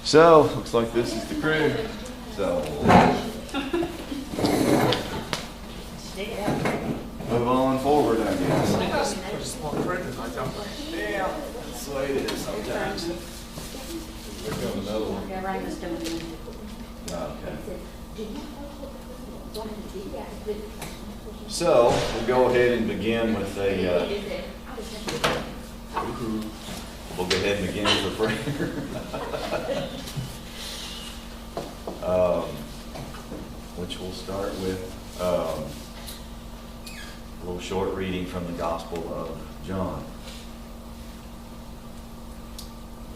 So, looks like this is the crew. So, move on forward, I guess. Yeah, that's the way it is sometimes. There's another one. Okay. So, we'll go ahead and begin with we'll go ahead and begin with a prayer. Which we'll start with a little short reading from the Gospel of John.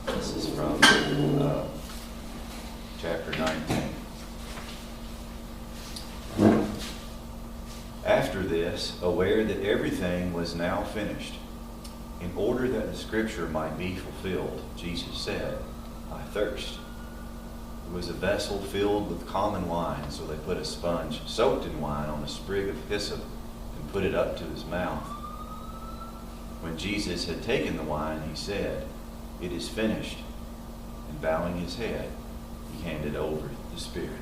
This is from chapter 19. After this, aware that everything was now finished, in order that the scripture might be fulfilled, Jesus said, "I thirst." It was a vessel filled with common wine, so they put a sponge soaked in wine on a sprig of hyssop and put it up to his mouth. When Jesus had taken the wine, he said, "It is finished." And bowing his head, he handed over the Spirit.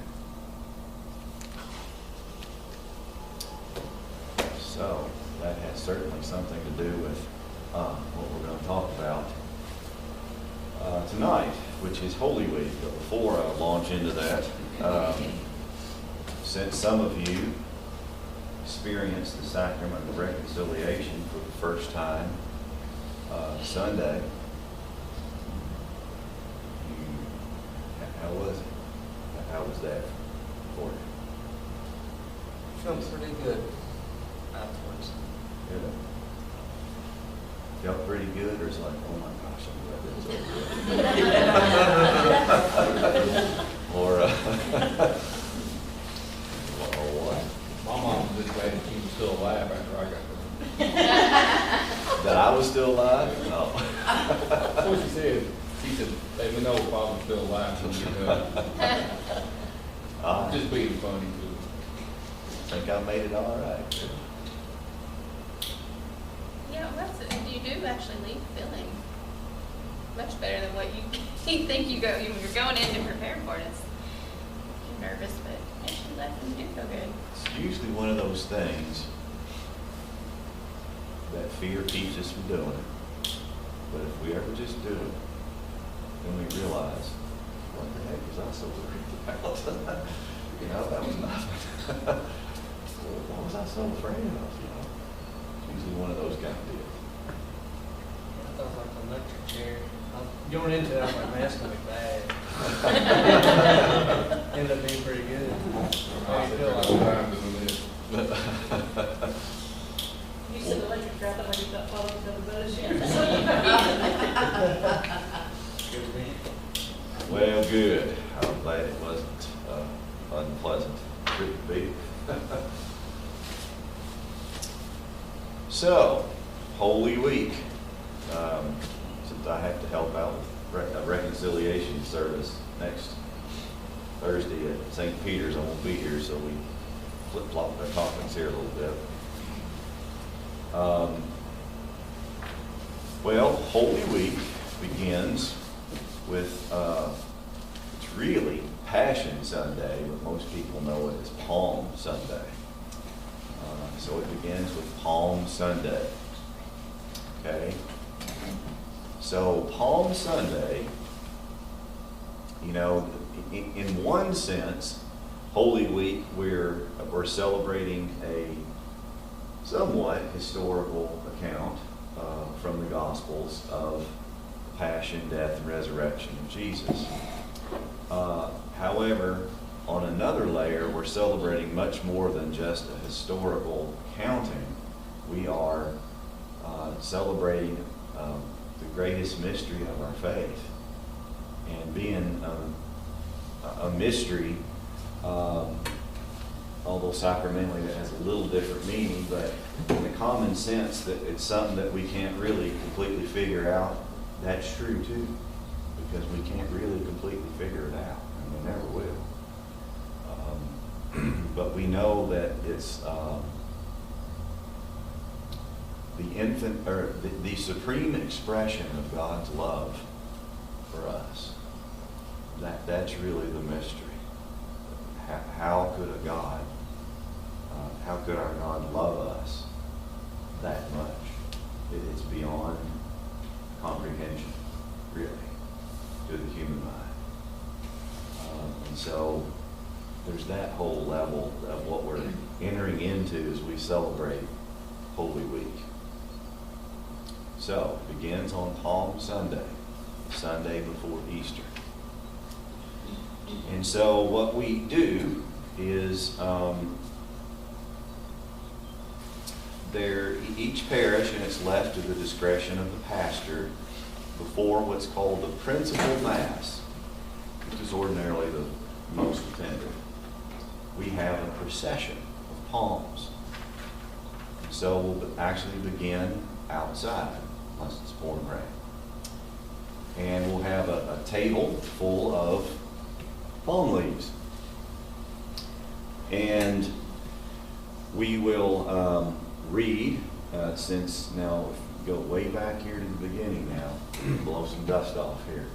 So, that has certainly something to do with what we're going to talk about tonight, which is Holy Week. But before I launch into that, since some of you experienced the sacrament of reconciliation for the first time Sunday, how was it? How was that for you? Felt pretty good afterwards. Yeah. Felt pretty good, or it's like, oh my gosh, I'm glad that's over. Or, or what? My mom was just glad that she was still alive after I got That I was still alive? No. That's what she said. She said, "Hey, we know Father's still alive when you're done." Just being funny, too. I think I made it all right. Yeah, you do actually leave feeling much better than what you think you go. You're going in to prepare for it. You're nervous, but actually left and you do feel good. It's usually one of those things that fear keeps us from doing it. But if we ever just do it, then we realize, what the heck was I so worried about? You know, that was nothing. What was I so afraid of? You know, it's usually one of those kind of deals. I thought like an electric chair. Going into it, I was like, man, that's going to be bad. Ended up being pretty good. I said, "There's no time doing this." You said electric chair, I thought you got followed to the bush. Good me. Well, good. I'm glad it wasn't unpleasant. Couldn't be. So, Holy Week. Since I have to help out with a reconciliation service next Thursday at St. Peter's, I won't be here, so we flip-flop the topics here a little bit. Well, Holy Week begins with, it's really Passion Sunday, but most people know it as Palm Sunday. So it begins with Palm Sunday. Okay? So Palm Sunday, you know, in one sense, Holy Week, we're celebrating a somewhat historical account from the Gospels of passion, death, and resurrection of Jesus. However, on another layer, we're celebrating much more than just a historical accounting. We are celebrating the greatest mystery of our faith. And being a mystery, although sacramentally that has a little different meaning, but in the common sense that it's something that we can't really completely figure out, that's true too, because we can't really completely figure it out, and we never will. But we know that it's the supreme expression of God's love for us. That's really the mystery. How could how could our God love us that much? It's beyond comprehension, really, to the human mind. And so there's that whole level of what we're entering into as we celebrate Holy Week. So it begins on Palm Sunday, Sunday before Easter. And so what we do is each parish, and it's left to the discretion of the pastor, before what's called the principal Mass, which is ordinarily the most attended, we have a procession of palms. So we'll actually begin outside, unless it's pouring rain. And we'll have a table full of palm leaves. And we will read, since now, if you go way back here to the beginning now, blow some dust off here,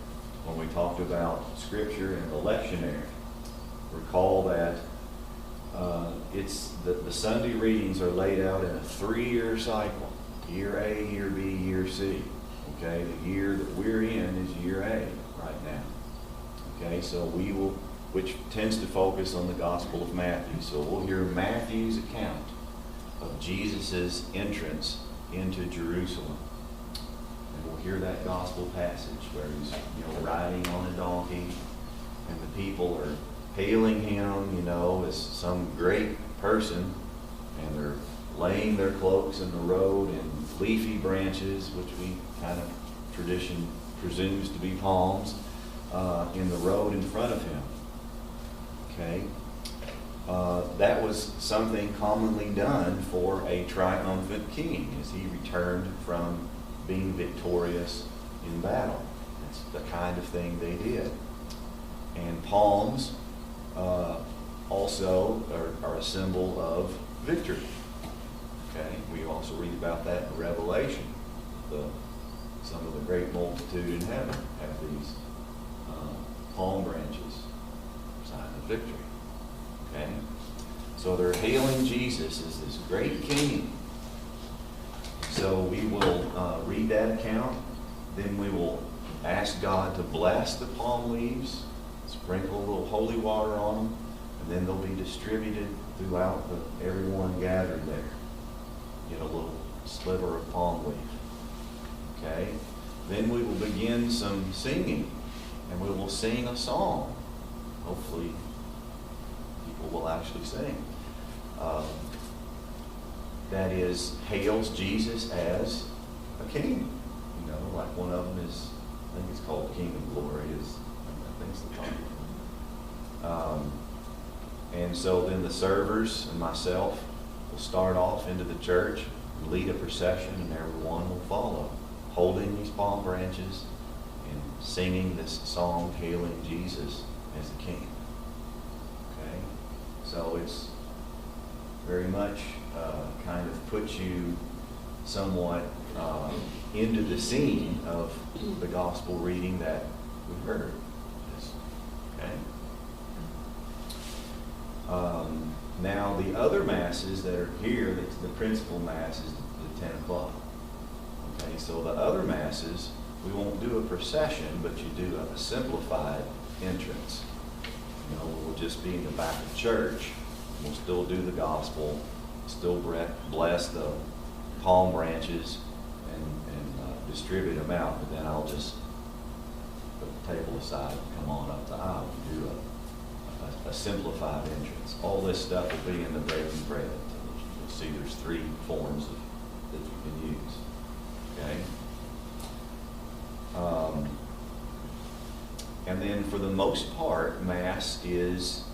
when we talked about Scripture and the lectionary. Recall that it's the Sunday readings are laid out in a 3-year cycle. Year A, Year B, Year C. Okay, the year that we're in is Year A right now. Okay, so we will, which tends to focus on the Gospel of Matthew. So we'll hear Matthew's account of Jesus' entrance into Jerusalem. And we'll hear that gospel passage where he's, riding on a donkey, and the people are hailing him, as some great person, and they're laying their cloaks in the road in leafy branches, which we kind of tradition presumes to be palms, in the road in front of him. Okay? That was something commonly done for a triumphant king as he returned from being victorious in battle. That's the kind of thing they did. And palms also are a symbol of victory. Okay, we also read about that in Revelation. Some of the great multitude in heaven have these palm branches, sign of victory. Okay, so they're hailing Jesus as this great king. So we will read that account. Then we will ask God to bless the palm leaves, sprinkle a little holy water on them, and then they'll be distributed throughout everyone gathered there. Get a little sliver of palm leaf. Okay? Then we will begin some singing, and we will sing a song. Hopefully people will actually sing. That hails Jesus as a king. Like one of them is, I think it's called King of Glory, I think it's the title. And so then the servers and myself will start off into the church, lead a procession, and everyone will follow, holding these palm branches and singing this song hailing Jesus as the King. Okay? So it's very much kind of puts you somewhat into the scene of the gospel reading that we heard. Okay? Now the other masses that are here, the principal mass is the 10 o'clock. Okay, so the other masses, we won't do a procession, but you do a simplified entrance. We'll just be in the back of church. We'll still do the gospel, still bless the palm branches and distribute them out. But then I'll just put the table aside and come on up the aisle and do a simplified entrance. All this stuff will be in the breaking bread. You'll see there's 3 forms that you can use. Okay? And then for the most part, Mass is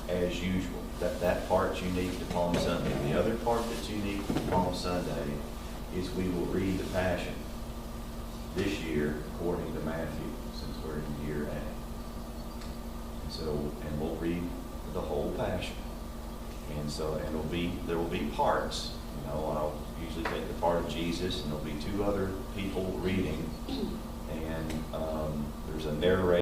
as usual. That part's unique to Palm Sunday. The other part that's unique to Palm Sunday is we will read the Passion this year according to Matthew, since we're in Year A. And we'll read the whole Passion. And there will be parts. I'll usually take the part of Jesus, and there'll be 2 other people reading, and there's a narrator